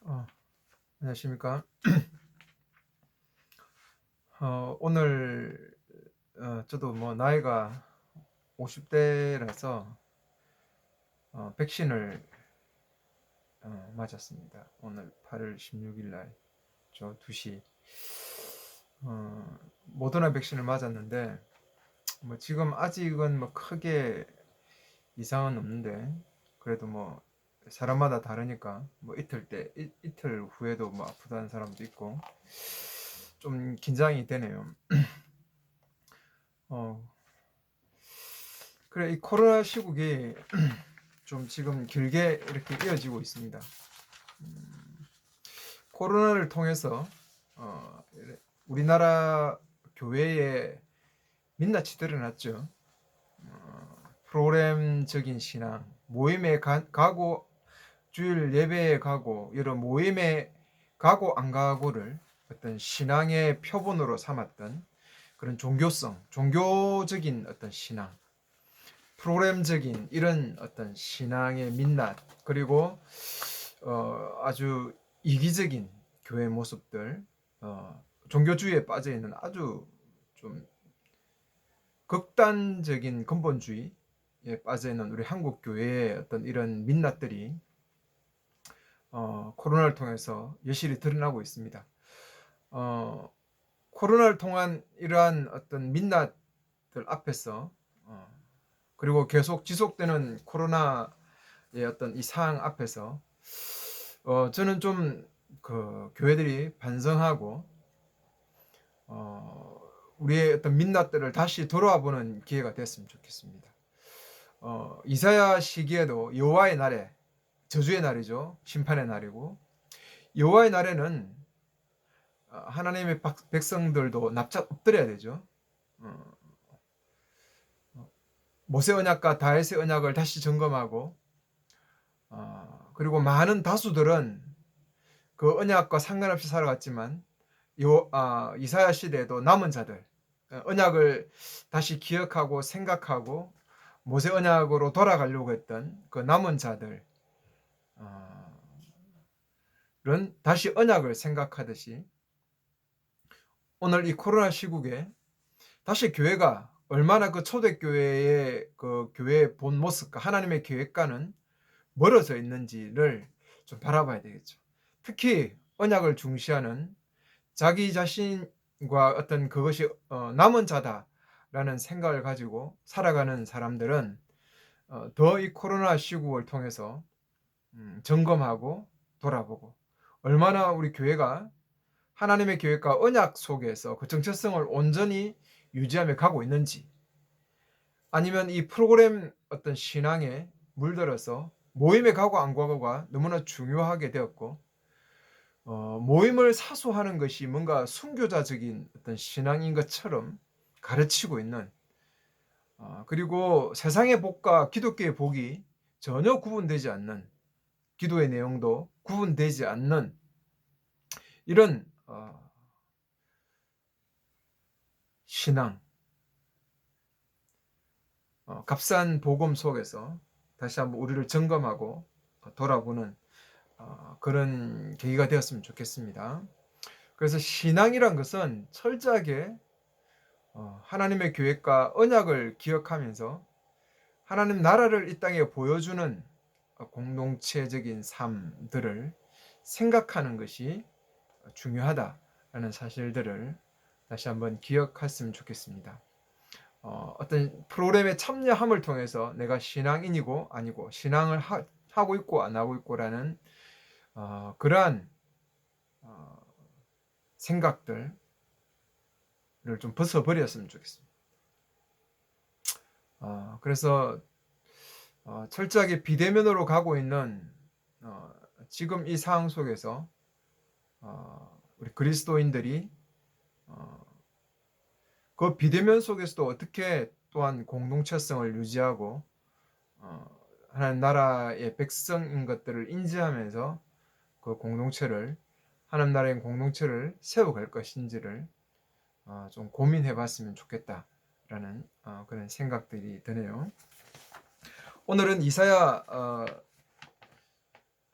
어, 안녕하십니까? 오늘 저도 뭐 나이가 50대라서 백신을 맞았습니다. 오늘 8월 16일 날 저 2시 모더나 백신을 맞았는데 뭐 지금 아직은 뭐 크게 이상은 없는데 그래도 뭐 사람마다 다르니까 뭐 이틀 후에도 뭐 아프다는 사람도 있고 좀 긴장이 되네요. 어, 그래 이 코로나 시국이 좀 지금 길게 이렇게 이어지고 있습니다. 코로나를 통해서 우리나라 교회에 민낯이 드러났죠. 프로그램적인 신앙, 모임에 가고 주일 예배에 가고 이런 모임에 가고 안 가고를 어떤 신앙의 표본으로 삼았던 그런 종교적인 어떤 신앙, 프로그램적인 이런 어떤 신앙의 민낯, 그리고 아주 이기적인 교회 모습들, 종교주의에 빠져 있는 아주 좀 극단적인 근본주의에 빠져 있는 우리 한국 교회의 어떤 이런 민낯들이 코로나를 통해서 여실히 드러나고 있습니다. 어, 코로나를 통한 이러한 어떤 민낯들 앞에서 그리고 계속 지속되는 코로나의 어떤 이 상황 앞에서 저는 좀 그 교회들이 반성하고 우리의 어떤 민낯들을 다시 돌아보는 기회가 됐으면 좋겠습니다. 이사야 시기에도 여호와의 날에, 저주의 날이죠. 심판의 날이고, 여호와의 날에는 하나님의 백성들도 납작 엎드려야 되죠. 어, 모세 언약과 다윗의 언약을 다시 점검하고, 그리고 많은 다수들은 그 언약과 상관없이 살아갔지만 이사야 시대에도 남은 자들, 언약을 다시 기억하고 생각하고 모세 언약으로 돌아가려고 했던 그 남은 자들은 다시 언약을 생각하듯이 오늘 이 코로나 시국에 다시 교회가 얼마나 그 초대교회의 그 교회의 본 모습과 하나님의 계획과는 멀어져 있는지를 좀 바라봐야 되겠죠. 특히 언약을 중시하는 자기 자신과 어떤 그것이 남은 자다라는 생각을 가지고 살아가는 사람들은 더 이 코로나 시국을 통해서 점검하고 돌아보고 얼마나 우리 교회가 하나님의 계획과 언약 속에서 그 정체성을 온전히 유지하며 가고 있는지, 아니면 이 프로그램 어떤 신앙에 물들어서 모임에 가고 안 가고가 너무나 중요하게 되었고 모임을 사수하는 것이 뭔가 순교자적인 어떤 신앙인 것처럼 가르치고 있는, 그리고 세상의 복과 기독교의 복이 전혀 구분되지 않는, 기도의 내용도 구분되지 않는 이런 신앙, 값싼 복음 속에서 다시 한번 우리를 점검하고 돌아보는 그런 계기가 되었으면 좋겠습니다. 그래서 신앙이란 것은 철저하게 하나님의 계획과 언약을 기억하면서 하나님 나라를 이 땅에 보여주는 공동체적인 삶들을 생각하는 것이 중요하다라는 사실들을 다시 한번 기억했으면 좋겠습니다. 어떤 프로그램에 참여함을 통해서 내가 신앙인이고 아니고, 신앙을 하고 있고 안 하고 있고라는 그러한 생각들을 좀 벗어버렸으면 좋겠습니다. 그래서 철저하게 비대면으로 가고 있는 지금 이 상황 속에서 우리 그리스도인들이 그 비대면 속에서도 어떻게 또한 공동체성을 유지하고 하나님 나라의 백성인 것들을 인지하면서 그 공동체를, 하나님 나라의 공동체를 세워갈 것인지를 좀 고민해 봤으면 좋겠다라는 그런 생각들이 드네요. 오늘은 이사야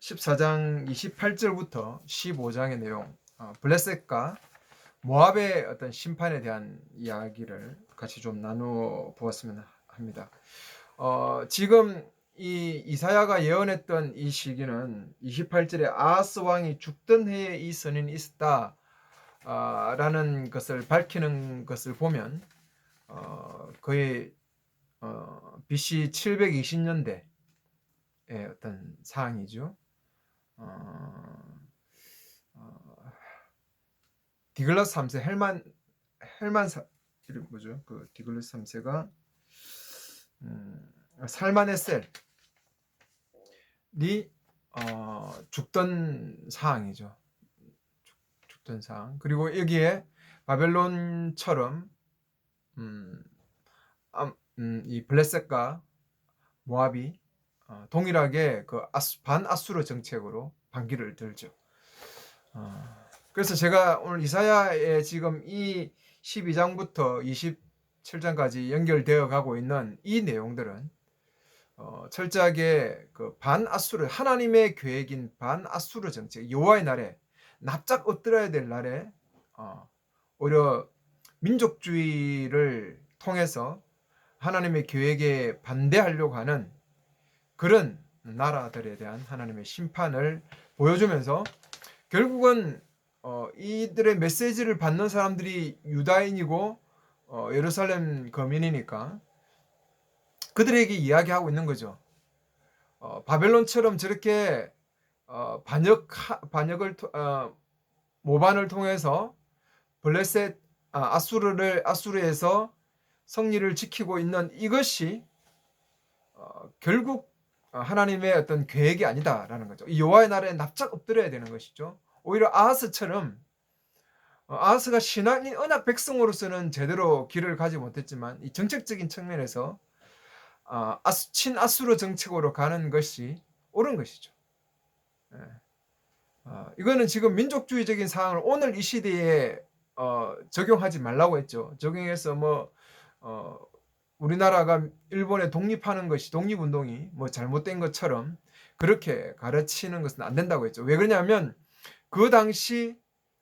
14장 28절부터 15장의 내용, 블레셋과 모압의 어떤 심판에 대한 이야기를 같이 좀 나누어 보았으면 합니다. 지금 이 이사야가 예언했던 이 시기는 28절에 아하스 왕이 죽던 해에 이 선인이 있었다 라는 것을 밝히는 것을 보면 거의 BC 720년대의 어떤 사항이죠. 디글라스 3세 헬만 이름 뭐죠? 그 디글라스 3세가 살만에셀이 죽던 상황이죠. 죽던 상황. 그리고 여기에 바벨론처럼 이 블레셋과 모압이 동일하게 그 반아수르 정책으로 반기를 들죠. 그래서 제가 오늘 이사야의 지금 이 12장부터 27장까지 연결되어 가고 있는 이 내용들은 철저하게 그 반아수르 하나님의 계획인 반아수르 정책, 여호와의 날에 납작 엎드려야 될 날에 오히려 민족주의를 통해서 하나님의 계획에 반대하려고 하는 그런 나라들에 대한 하나님의 심판을 보여주면서 결국은 이들의 메시지를 받는 사람들이 유다인이고 예루살렘 거민이니까 그들에게 이야기하고 있는 거죠. 바벨론처럼 저렇게 반역을 모반을 통해서 블레셋 아수르에서 성리를 지키고 있는 이것이 결국 하나님의 어떤 계획이 아니다라는 거죠. 이 여호와의 날에 납작 엎드려야 되는 것이죠. 오히려 아하스처럼 아하스가 신앙인 언약 백성으로서는 제대로 길을 가지 못했지만 이 정책적인 측면에서 친아수르 정책으로 가는 것이 옳은 것이죠. 이거는 지금 민족주의적인 사항을 오늘 이 시대에 적용하지 말라고 했죠. 적용해서 우리나라가 일본에 독립하는 것이 독립운동이 잘못된 것처럼 그렇게 가르치는 것은 안 된다고 했죠. 왜 그러냐면 그 당시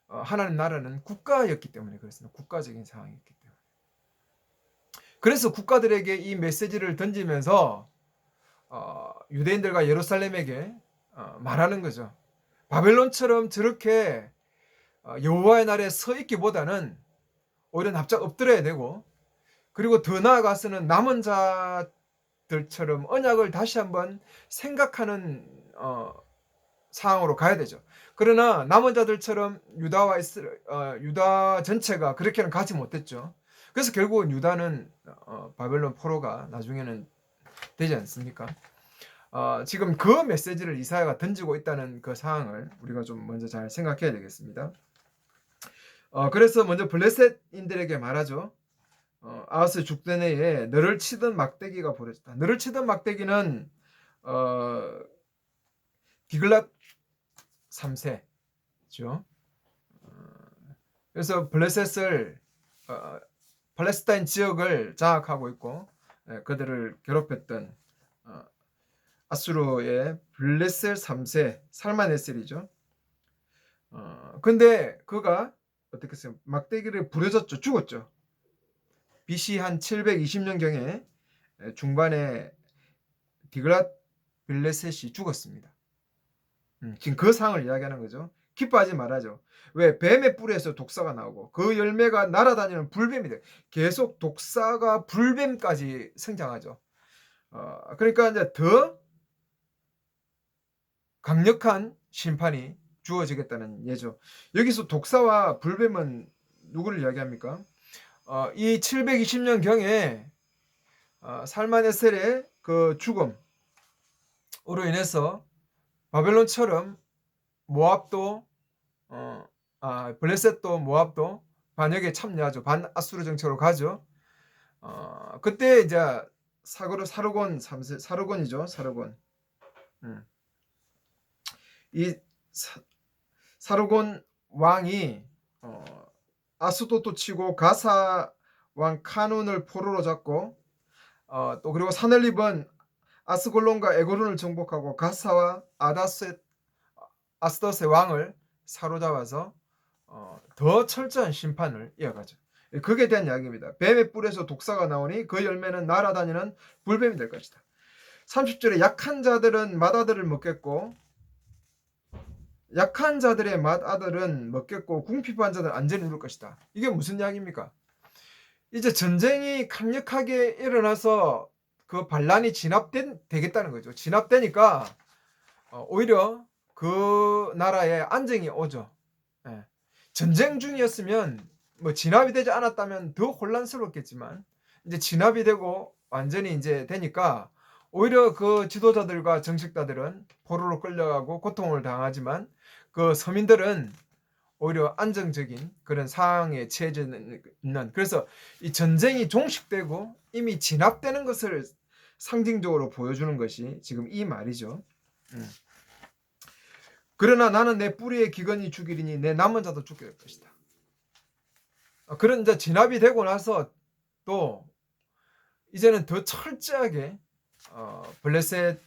하나님 나라는 국가였기 때문에 그렇습니다. 국가적인 상황이었기 때문에. 그래서 국가들에게 이 메시지를 던지면서 유대인들과 예루살렘에게 말하는 거죠. 바벨론처럼 저렇게 여호와의 날에 서 있기보다는 오히려 납작 엎드려야 되고, 그리고 더 나아가서는 남은 자들처럼 언약을 다시 한번 생각하는 상황으로 가야 되죠. 그러나 남은 자들처럼 유다 전체가 그렇게는 가지 못했죠. 그래서 결국은 유다는 바벨론 포로가 나중에는 되지 않습니까? 지금 그 메시지를 이사야가 던지고 있다는 그 상황을 우리가 좀 먼저 잘 생각해야 되겠습니다. 그래서 먼저 블레셋인들에게 말하죠. 아하스 죽던 해에 너를 치던 막대기가 부러졌다. 너를 치던 막대기는 디글랏 3세죠. 그래서 블레셋을 팔레스타인 지역을 장악하고 있고 그들을 괴롭혔던 아수르의 블레셋 3세 살마네셀이죠. 근데 그가 어떻게 했어요? 막대기를 부러졌죠. 죽었죠. BC 한 720년경에 중반에 디글랏 빌레셋이 죽었습니다. 지금 그 상을 이야기하는 거죠. 기뻐하지 말아죠. 왜? 뱀의 뿔에서 독사가 나오고 그 열매가 날아다니는 불뱀이 돼. 계속 독사가 불뱀까지 성장하죠. 그러니까 이제 더 강력한 심판이 주어지겠다는 예죠. 여기서 독사와 불뱀은 누구를 이야기합니까? 이 720년경에 살마네셀의 그 죽음으로 인해서 바벨론처럼 모압도 블레셋도 모압도 반역에 참여하죠. 반아수르 정책으로 가죠. 그때 이제 사르곤 3세 사르곤이죠. 사르곤. 이 사르곤 왕이 아스도도 치고 가사 왕 카눈을 포로로 잡고 또 그리고 사넬립은 아스골론과 에고론을 정복하고 가사와 아다셋 아스도스의 왕을 사로잡아서 더 철저한 심판을 이어가죠. 그에 대한 이야기입니다. 뱀의 뿔에서 독사가 나오니 그 열매는 날아다니는 불뱀이 될 것이다. 30절에 약한 자들은 맏아들을 먹겠고 약한 자들의 맏아들은 먹겠고 궁핍한 자들은 안전히 누릴 것이다. 이게 무슨 이야기입니까? 이제 전쟁이 강력하게 일어나서 그 반란이 진압되겠다는 거죠. 진압되니까 오히려 그 나라에 안정이 오죠. 예. 전쟁 중이었으면 뭐 진압이 되지 않았다면 더 혼란스럽겠지만 이제 진압이 되고 완전히 이제 되니까 오히려 그 지도자들과 정식자들은 포로로 끌려가고 고통을 당하지만 그 서민들은 오히려 안정적인 그런 상황에 처해져 있는, 그래서 이 전쟁이 종식되고 이미 진압되는 것을 상징적으로 보여주는 것이 지금 이 말이죠. 그러나 나는 내 뿌리의 기근이 죽이리니 내 남은 자도 죽게 될 것이다. 그런 이제 진압이 되고 나서 또 이제는 더 철저하게 블레셋이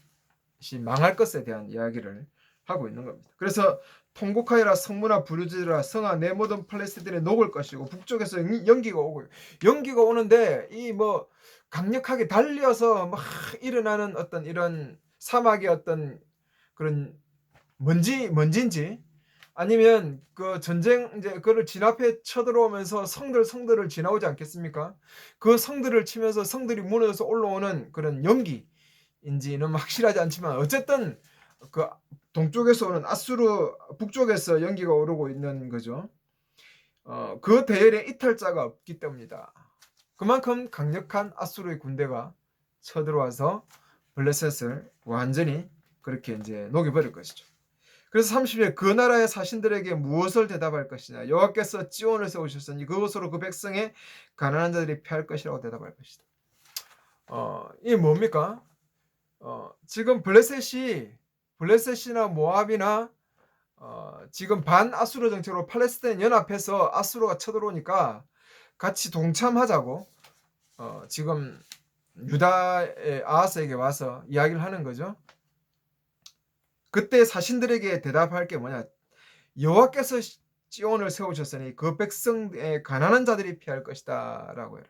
망할 것에 대한 이야기를 하고 있는 겁니다. 그래서 통곡하여라 성문아 부르짖으라 성아 내 모든 팔레스틴에 녹을 것이고 북쪽에서 연기가 오고, 연기가 오는데 이 뭐 강력하게 달려서 막 일어나는 어떤 이런 사막의 어떤 그런 먼지인지 아니면 그 전쟁 이제 그를 진압해 쳐들어오면서 성들을 지나오지 않겠습니까? 그 성들을 치면서 성들이 무너져서 올라오는 그런 연기인지는 확실하지 않지만 어쨌든 그 동쪽에서 오는 아수르, 북쪽에서 연기가 오르고 있는 거죠. 그 대열에 이탈자가 없기 때문이다. 그만큼 강력한 아수르의 군대가 쳐들어와서 블레셋을 완전히 그렇게 이제 녹여버릴 것이죠. 그래서 30일 그 나라의 사신들에게 무엇을 대답할 것이냐, 여호와께서 지온을 세우셨으니 그곳으로 그 백성의 가난한 자들이 피할 것이라고 대답할 것이다. 이 뭡니까? 지금 블레셋이나 모압이나 지금 반아수르 정책으로 팔레스타인 연합해서 아수르가 쳐들어오니까 같이 동참하자고 지금 유다의 아하스에게 와서 이야기를 하는 거죠. 그때 사신들에게 대답할 게 뭐냐? 여호와께서 지온을 세우셨으니 그 백성의 가난한 자들이 피할 것이다 라고 해라.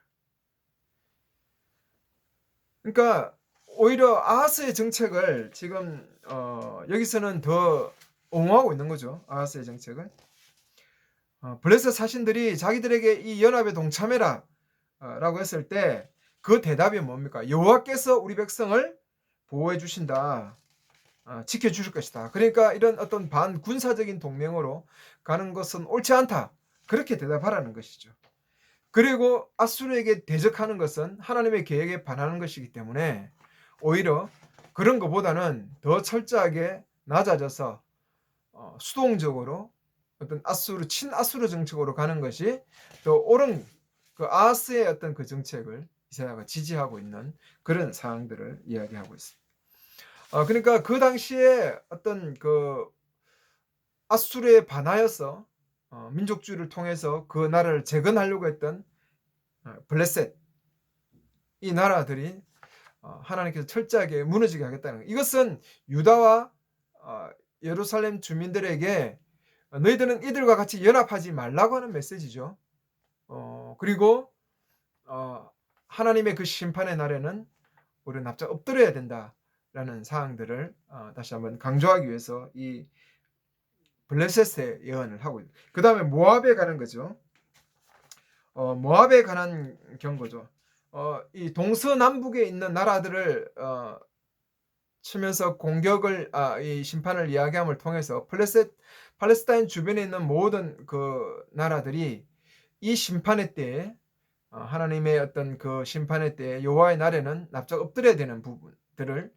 그러니까 오히려 아하스의 정책을 지금 여기서는 더 옹호하고 있는 거죠. 아하스의 정책을. 블레셋 사신들이 자기들에게 이 연합에 동참해라 라고 했을 때 그 대답이 뭡니까? 여호와께서 우리 백성을 보호해 주신다. 지켜주실 것이다. 그러니까 이런 어떤 반군사적인 동맹으로 가는 것은 옳지 않다. 그렇게 대답하라는 것이죠. 그리고 아수르에게 대적하는 것은 하나님의 계획에 반하는 것이기 때문에 오히려 그런 것보다는 더 철저하게 낮아져서 수동적으로 어떤 친아수르 정책으로 가는 것이 더 옳은 그 아하스의 어떤 그 정책을 이사야가 지지하고 있는 그런 사항들을 이야기하고 있습니다. 그러니까 그 당시에 어떤 그 아수르에 반하여서 민족주의를 통해서 그 나라를 재건하려고 했던 블레셋, 이 나라들이 하나님께서 철저하게 무너지게 하겠다는 것. 이것은 유다와 예루살렘 주민들에게 너희들은 이들과 같이 연합하지 말라고 하는 메시지죠. 그리고 하나님의 그 심판의 날에는 우리는 납작 엎드려야 된다라는 사항들을 다시 한번 강조하기 위해서 이 블레셋의 예언을 하고 있습니다. 그 다음에 모압에 가는 거죠. 모압에 관한 경고죠. 이 동서남북에 있는 나라들을 치면서 공격을 이 심판을 이야기함을 통해서 팔레스타인 주변에 있는 모든 그 나라들이 이 심판의 때에 하나님의 어떤 그 심판의 때에 여호와의 날에는 납작 엎드려야 되는 부분들을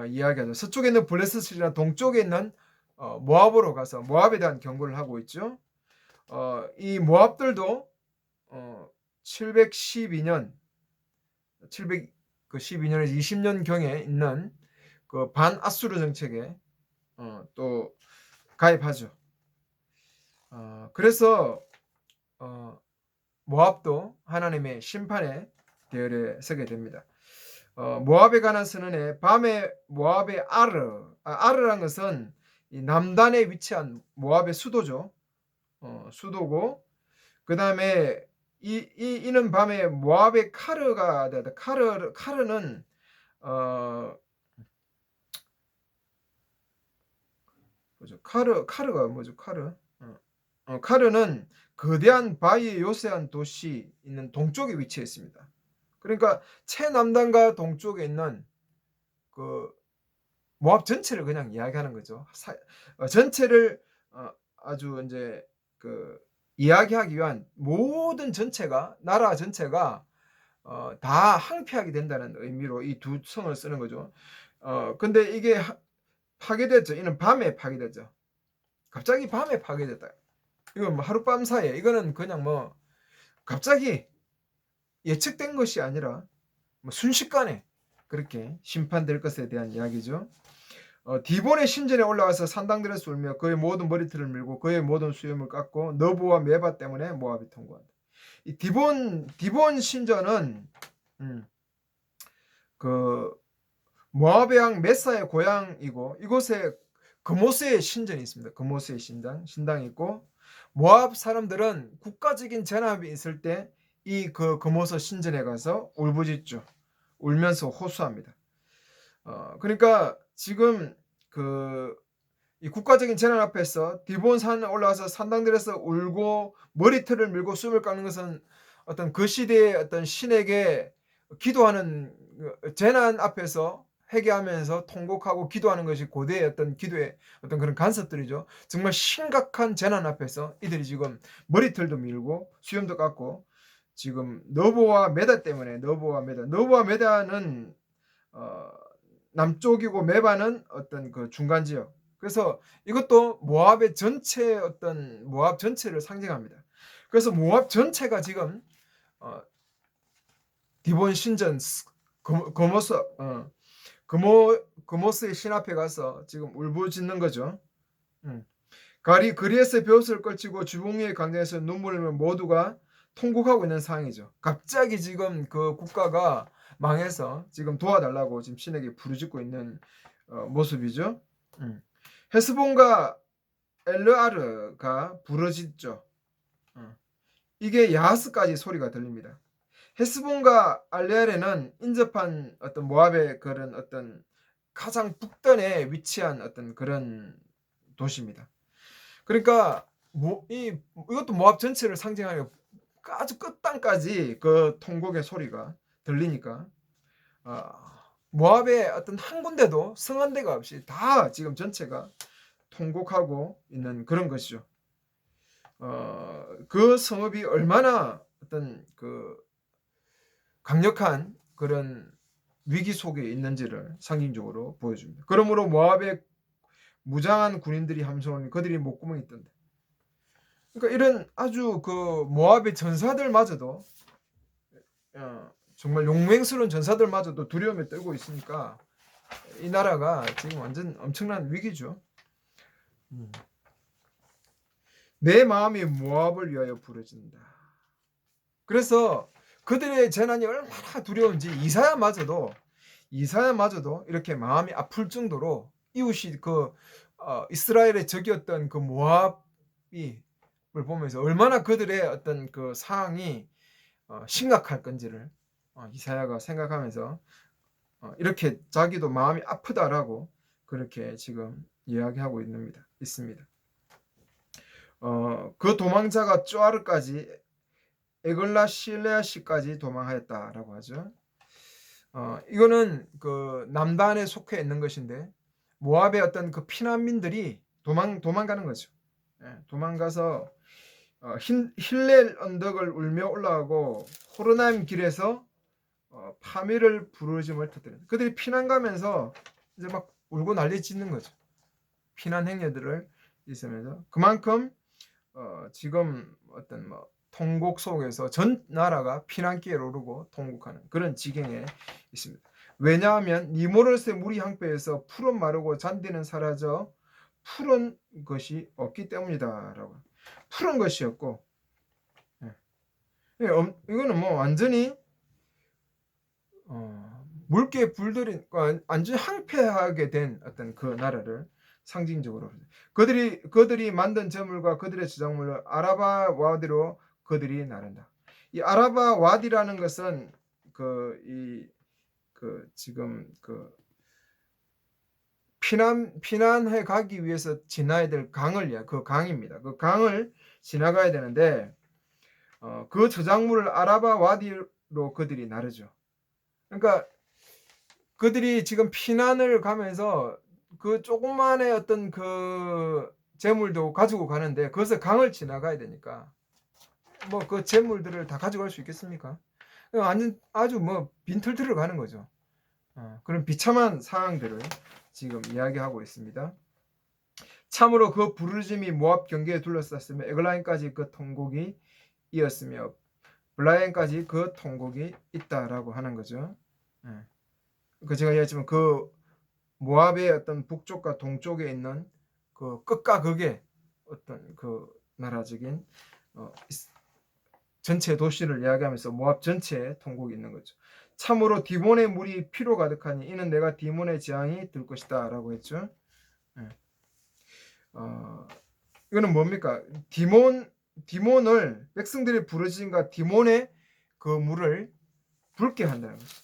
이야기하죠. 서쪽에 있는 블레셋이나 동쪽에 있는 모압으로 가서 모압에 대한 경고를 하고 있죠. 이 모압들도 712년에서 20년 경에 있는 그 반아수르 정책에 또 가입하죠. 그래서 모압도 하나님의 심판의 대열에 서게 됩니다. 모압에 관한 선언에 밤에 모압의 아르란 것은 이 남단에 위치한 모압의 수도죠. 수도고, 그 다음에 이는 밤에 모압의 카르가 되다. 카르는 뭐죠? 카르가 뭐죠? 카르는 거대한 바위의 요새한 도시 있는 동쪽에 위치해 있습니다. 그러니까 최남단과 동쪽에 있는 그 모압 전체를 그냥 이야기하는 거죠. 전체를 아주 이제 그 이야기하기 위한 모든 전체가, 나라 전체가 다 항폐하게 된다는 의미로 이 두 성을 쓰는 거죠. 근데 이게 파괴됐죠. 이는 밤에 파괴됐죠. 갑자기 밤에 파괴됐다. 이건 뭐 하룻밤 사이에, 이거는 그냥 뭐 갑자기 예측된 것이 아니라 뭐 순식간에 그렇게 심판될 것에 대한 이야기죠. 디본의 신전에 올라가서 산당들에서 울며 그의 모든 머리털을 밀고 그의 모든 수염을 깎고 너보와 메바 때문에 모압이 통과한다. 이 디본 신전은 그 모압의 왕 메사의 고향이고, 이곳에 그모스의 신전이 있습니다. 그모스의 신당이 있고, 모압 사람들은 국가적인 재난이 있을 때 이 그모스 신전에 가서 울부짖죠. 울면서 호소합니다. 그러니까 지금 이 국가적인 재난 앞에서 디본산에 올라가서 산당들에서 울고 머리털을 밀고 숨을 깎는 것은 어떤 그 시대의 어떤 신에게 기도하는, 재난 앞에서 회개하면서 통곡하고 기도하는 것이 고대의 어떤 기도의 어떤 그런 간섭들이죠. 정말 심각한 재난 앞에서 이들이 지금 머리털도 밀고 수염도 깎고, 지금 너보와 메다 때문에, 너보와 메다는 남쪽이고 메바는 어떤 그 중간 지역. 그래서 이것도 모압의 전체, 어떤 모압 전체를 상징합니다. 그래서 모압 전체가 지금 디본 신전 그모스의 신 앞에 가서 지금 울부짖는 거죠. 거리에서 벼슬을 걸치고 주봉리의 강당에서 눈물을 흘리며 모두가 통곡하고 있는 상황이죠. 갑자기 지금 그 국가가 망해서 지금 도와달라고 지금 신에게 부르짖고 있는 모습이죠. 헤스본과 엘르아르가 부르짖죠. 이게 야하스까지 소리가 들립니다. 헤스본과 알레아레는 인접한 어떤 모압의 그런 어떤 가장 북단에 위치한 어떤 그런 도시입니다. 그러니까 이것도 모압 전체를 상징하는 아주 끝단까지 그 통곡의 소리가 들리니까 모압의 어떤 한 군데도 성한 데가 없이 다 지금 전체가 통곡하고 있는 그런 것이죠. 그 성읍이 얼마나 어떤 그 강력한 그런 위기 속에 있는지를 상징적으로 보여줍니다. 그러므로 모압의 무장한 군인들이 함성하니 그들이 목구멍이 뜬다. 그러니까 이런 아주 그 모압의 전사들마저도 정말 용맹스러운 전사들마저도 두려움에 떨고 있으니까 이 나라가 지금 완전 엄청난 위기죠. 내 마음이 모압을 위하여 부르짖는다. 그래서 그들의 재난이 얼마나 두려운지 이사야마저도 이렇게 마음이 아플 정도로 이웃이 이스라엘의 적이었던 그 모압이 보면서 얼마나 그들의 어떤 그 상황이 심각할 건지를 이사야가 생각하면서 이렇게 자기도 마음이 아프다라고 그렇게 지금 이야기하고 있습니다. 그 도망자가 쪼아르까지 에글라 실레아시까지 도망하였다라고 하죠. 이거는 그 남단에 속해 있는 것인데 모압의 어떤 그 피난민들이 도망가는 거죠. 도망가서 힐렐 언덕을 울며 올라가고 호르나임 길에서 파멸을 부르짖음을 터뜨립니다. 그들이 피난 가면서 이제 막 울고 난리 짓는 거죠. 피난 행렬들을 있으면서 그만큼 지금 어떤 통곡 속에서 전 나라가 피난길에 오르고 통곡하는 그런 지경에 있습니다. 왜냐하면 니모롯의 무리 항배에서 푸른 마르고 잔디는 사라져 푸른 것이 없기 때문이다라고. 푸른 것이 없고, 이거는 완전히 물개 불들인 완전히 항폐하게 된 어떤 그 나라를 상징적으로 그들이 만든 제물과 그들의 주작물을 아라바 와디로 그들이 나른다. 이 아라바 와디라는 것은 지금 피난해 가기 위해서 지나야 될 그 강입니다. 그 강을 지나가야 되는데 그 저작물을 아라바 와디로 그들이 나르죠. 그러니까 그들이 지금 피난을 가면서 그 조그만의 어떤 그 재물도 가지고 가는데 그것을 강을 지나가야 되니까 뭐 그 재물들을 다 가져갈 수 있겠습니까? 아주 뭐 빈털터를 가는 거죠. 그런 비참한 상황들을 지금 이야기하고 있습니다. 참으로 그 부르짖음이 모압 경계에 둘러쌌으며 에글라임까지 그 통곡이 이었으며 블라임까지 그 통곡이 있다라고 하는 거죠. 제가 얘기했지만 그 모압의 어떤 북쪽과 동쪽에 있는 그 끝과 극의 어떤 그 나라적인 전체 도시를 이야기하면서 모압 전체에 통곡이 있는 거죠. 참으로 디몬의 물이 피로 가득하니 이는 내가 디몬의 재앙이 들 것이다 라고 했죠. 이거는 뭡니까? 디몬을 백성들이 부르짖음과 디몬의 그 물을 붉게 한다는 거죠.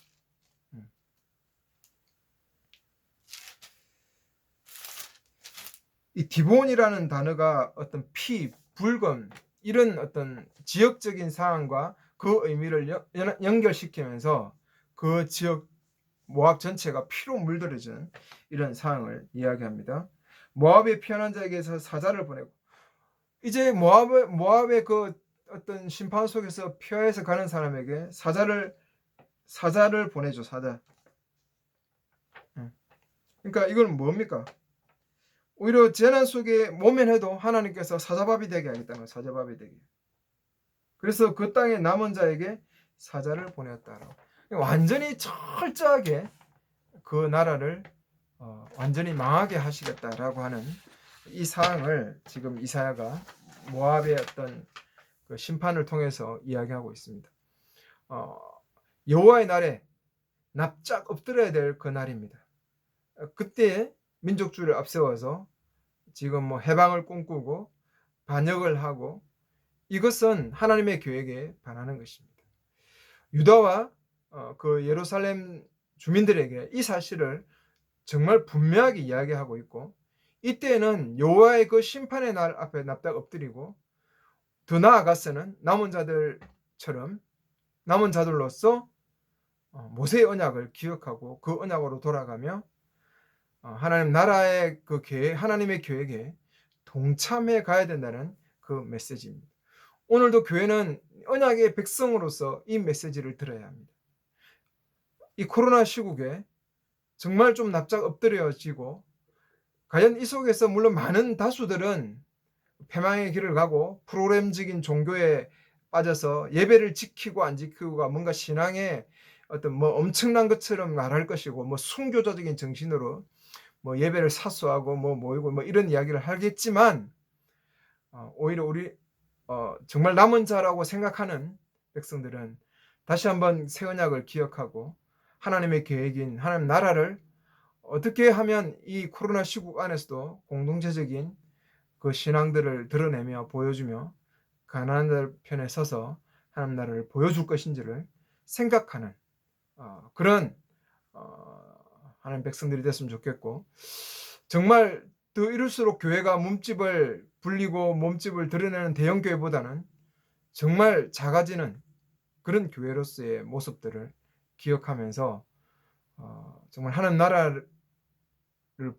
이 디몬이라는 단어가 어떤 피, 붉음 이런 어떤 지역적인 상황과 그 의미를 연결시키면서 그 지역 모압 전체가 피로 물들어지는 이런 상황을 이야기합니다. 모압의 피한한 자에게서 사자를 보내고 이제 모압의 그 어떤 심판 속에서 피하여서 가는 사람에게 사자를 보내줘. 사자. 그러니까 이건 뭡니까? 오히려 재난 속에 모면해도 하나님께서 사자밥이 되게 하겠다는 거예요. 사자밥이 되게. 그래서 그 땅에 남은 자에게 사자를 보냈다라고. 완전히 철저하게 그 나라를 완전히 망하게 하시겠다라고 하는 이 사항을 지금 이사야가 모압의 어떤 그 심판을 통해서 이야기하고 있습니다. 여호와의 날에 납작 엎드려야 될 그 날입니다. 그때 민족주의를 앞세워서 지금 뭐 해방을 꿈꾸고 반역을 하고 이것은 하나님의 계획에 반하는 것입니다. 유다와 그 예루살렘 주민들에게 이 사실을 정말 분명하게 이야기하고 있고 이때는 여호와의 그 심판의 날 앞에 납작 엎드리고 더 나아가서는 남은 자들로서 모세의 언약을 기억하고 그 언약으로 돌아가며 하나님 나라의 그 하나님의 계획에 동참해 가야 된다는 그 메시지입니다. 오늘도 교회는 언약의 백성으로서 이 메시지를 들어야 합니다. 이 코로나 시국에 정말 좀 납작 엎드려지고 과연 이 속에서 물론 많은 다수들은 패망의 길을 가고 프로그램적인 종교에 빠져서 예배를 지키고 안 지키고가 뭔가 신앙의 어떤 뭐 엄청난 것처럼 말할 것이고 뭐 순교자적인 정신으로 뭐 예배를 사수하고 뭐 모이고 뭐 이런 이야기를 하겠지만 오히려 우리 정말 남은 자라고 생각하는 백성들은 다시 한번 새 언약을 기억하고 하나님의 계획인 하나님 나라를 어떻게 하면 이 코로나 시국 안에서도 공동체적인 그 신앙들을 드러내며 보여주며 가난한 자들 편에 서서 하나님 나라를 보여줄 것인지를 생각하는 그런 하나님 백성들이 됐으면 좋겠고 정말 더 이럴수록 교회가 몸집을 불리고 몸집을 드러내는 대형 교회보다는 정말 작아지는 그런 교회로서의 모습들을 기억하면서 정말 하나님 나라를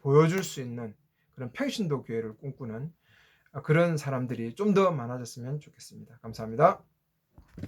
보여줄 수 있는 그런 평신도 교회를 꿈꾸는 그런 사람들이 좀 더 많아졌으면 좋겠습니다. 감사합니다.